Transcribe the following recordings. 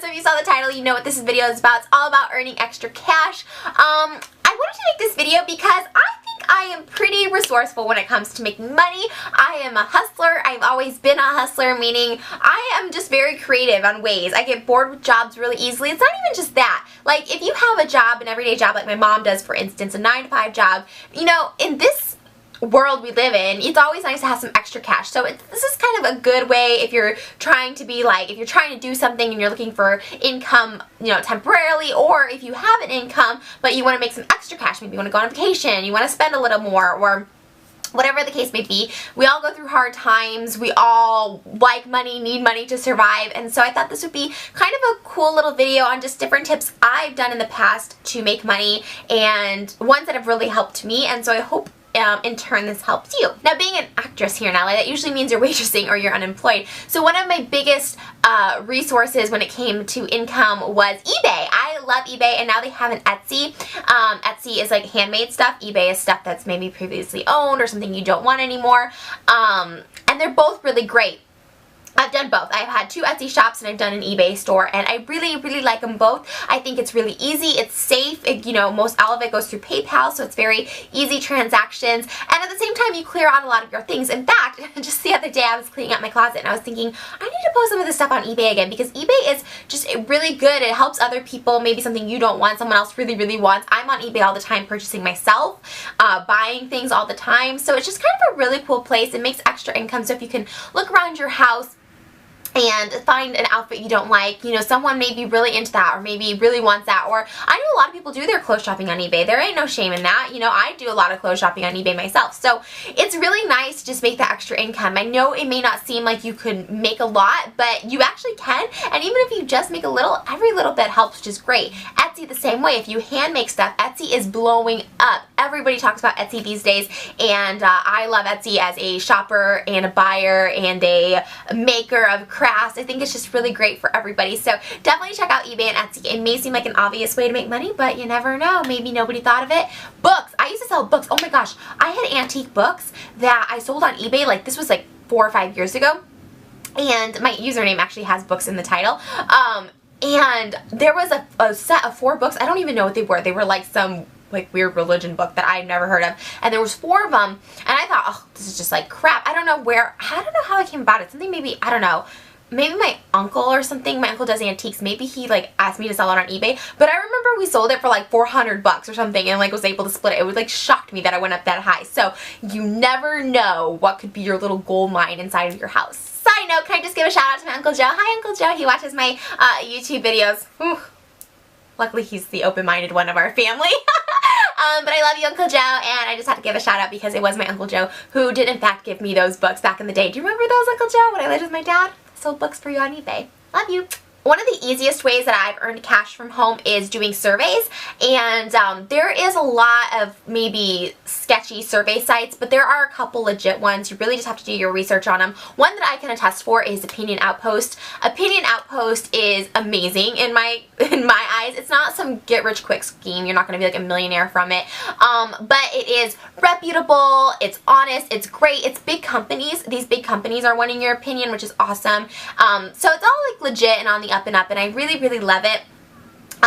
So if you saw the title, you know what this video is about. It's all about earning extra cash. I wanted to make this video because I think I am pretty resourceful when it comes to making money. I am a hustler. I've always been a hustler, meaning I am just very creative on ways. I get bored with jobs really easily. It's not even just that. Like, if you have a job, an everyday job like my mom does, for instance, a 9-to-5 job, you know, in this world we live in, it's always nice to have some extra cash. So this is kind of a good way if you're trying to be like, if you're trying to do something and you're looking for income, you know, temporarily, or if you have an income but you want to make some extra cash, maybe you want to go on vacation, you want to spend a little more, or whatever the case may be. We all go through hard times. We all like money, need money to survive, and so I thought this would be kind of a cool little video on just different tips I've done in the past to make money and ones that have really helped me, and so I hope in turn this helps you. Now, being an actress here in LA, that usually means you're waitressing or you're unemployed. So one of my biggest resources when it came to income was eBay. I love eBay, and now they have an Etsy. Etsy is like handmade stuff. eBay is stuff that's maybe previously owned or something you don't want anymore. And they're both really great. I've done both. I've had 2 Etsy shops and I've done an eBay store, and I really, really like them both. I think it's really easy. It's safe. You know, all of it goes through PayPal, so it's very easy transactions. And at the same time, you clear out a lot of your things. In fact, just the other day I was cleaning out my closet and I was thinking, I need to post some of this stuff on eBay again, because eBay is just really good. It helps other people, maybe something you don't want, someone else really, really wants. I'm on eBay all the time purchasing myself, buying things all the time. So it's just kind of a really cool place. It makes extra income. So if you can look around your house and find an outfit you don't like, you know, someone may be really into that or maybe really wants that, or I know a lot of people do their clothes shopping on eBay. There ain't no shame in that. You know, I do a lot of clothes shopping on eBay myself. So it's really nice to just make that extra income. I know it may not seem like you could make a lot, but you actually can, and even if you just make a little, every little bit helps, which is great. Etsy the same way. If you hand make stuff, Etsy is blowing up. Everybody talks about Etsy these days, and I love Etsy as a shopper and a buyer and a maker of crafts. I think it's just really great for everybody. So definitely check out eBay and Etsy. It may seem like an obvious way to make money, but you never know. Maybe nobody thought of it. Books. I used to sell books. Oh my gosh. I had antique books that I sold on eBay. Like, this was like 4 or 5 years ago. And my username actually has books in the title. And there was a set of 4 books. I don't even know what they were. They were like some like weird religion book that I'd never heard of, and there was 4 of them, and I thought, oh, this is just like crap. I don't know how I came about it. Something, maybe, I don't know, maybe my uncle or something. My uncle does antiques. Maybe he like asked me to sell it on eBay, but I remember we sold it for like $400 or something, and like was able to split it. It was like shocked me that I went up that high. So you never know what could be your little gold mine inside of your house. Side note, can I just give a shout out to my Uncle Joe? Hi, Uncle Joe. He watches my YouTube videos. Whew. Luckily, he's the open-minded one of our family. But I love you, Uncle Joe, and I just had to give a shout out because it was my Uncle Joe who did in fact give me those books back in the day. Do you remember those, Uncle Joe, when I lived with my dad? I sold books for you on eBay. Love you. One of the easiest ways that I've earned cash from home is doing surveys, and there is a lot of maybe sketchy survey sites, but there are a couple legit ones. You really just have to do your research on them. One that I can attest for is Opinion Outpost. Opinion Outpost is amazing in my eyes. It's not some get-rich-quick scheme. You're not going to be like a millionaire from it, but it is reputable, it's honest, it's great, it's big companies. These big companies are wanting your opinion, which is awesome. So it's all like legit and on the up and up, and I really, really love it.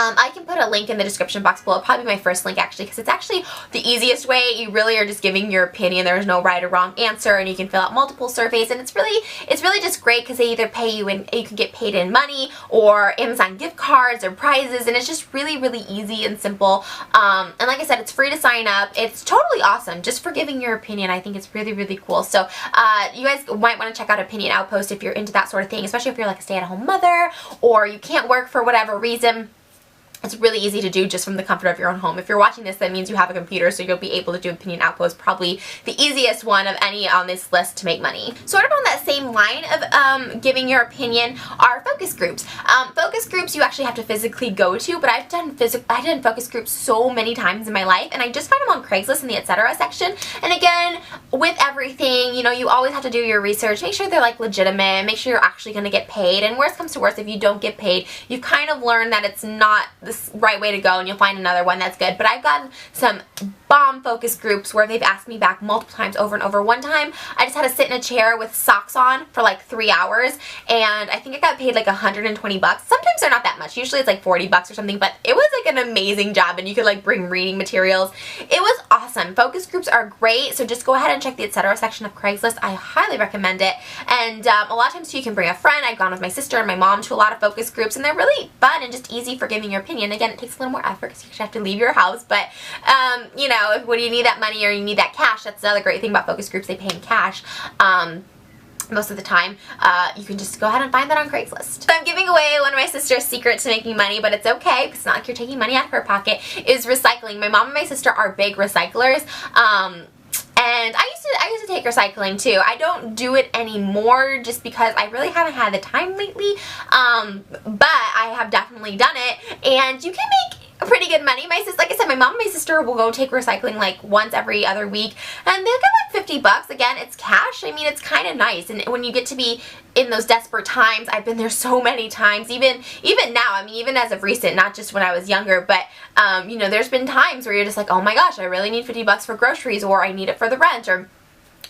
I can put a link in the description box below. It'll probably be my first link actually, because it's actually the easiest way. You really are just giving your opinion. There's no right or wrong answer, and you can fill out multiple surveys, and it's really just great because they either pay you and you can get paid in money or Amazon gift cards or prizes, and it's just really, really easy and simple. And like I said, it's free to sign up. It's totally awesome just for giving your opinion. I think it's really, really cool. So you guys might want to check out Opinion Outpost if you're into that sort of thing, especially if you're like a stay-at-home mother or you can't work for whatever reason. It's really easy to do just from the comfort of your own home. If you're watching this, that means you have a computer, so you'll be able to do Opinion Outpost, probably the easiest one of any on this list to make money. Sort of on that same line of giving your opinion are focus groups. Focus groups you actually have to physically go to, but I've done focus groups so many times in my life, and I just find them on Craigslist in the etc. section. And again, with everything, you know, you always have to do your research, make sure they're like legitimate, make sure you're actually going to get paid, and worst comes to worst, if you don't get paid, you kind of learn that it's not the right way to go, and you'll find another one that's good. But I've gotten some bomb focus groups where they've asked me back multiple times over and over. One time I just had to sit in a chair with socks on for like 3 hours, and I think I got paid like 120 bucks. Sometimes they're not that much. Usually it's like 40 bucks or something, but it was like an amazing job, and you could like bring reading materials. It was awesome. Focus groups are great, so just go ahead and check the etc. section of Craigslist. I highly recommend it. And a lot of times too, you can bring a friend. I've gone with my sister and my mom to a lot of focus groups, and they're really fun and just easy for giving your opinion. Again, it takes a little more effort because you have to leave your house, but you know, when you need that money or you need that cash, that's another great thing about focus groups. They pay in cash. Most of the time, you can just go ahead and find that on Craigslist. So I'm giving away one of my sister's secrets to making money, but it's okay because it's not like you're taking money out of her pocket, is recycling. My mom and my sister are big recyclers. And I used to take recycling too. I don't do it anymore just because I really haven't had the time lately. But I have definitely done it, and you can make pretty good money. My sister, like I said, my mom and my sister will go take recycling like once every other week, and they'll get like 50 bucks. Again, it's cash. I mean, it's kind of nice. And when you get to be in those desperate times, I've been there so many times, even now, I mean, even as of recent, not just when I was younger, but you know, there's been times where you're just like, oh my gosh, I really need 50 bucks for groceries, or I need it for the rent, or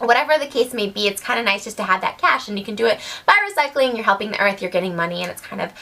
whatever the case may be. It's kind of nice just to have that cash, and you can do it by recycling. You're helping the earth, you're getting money, and it's kind of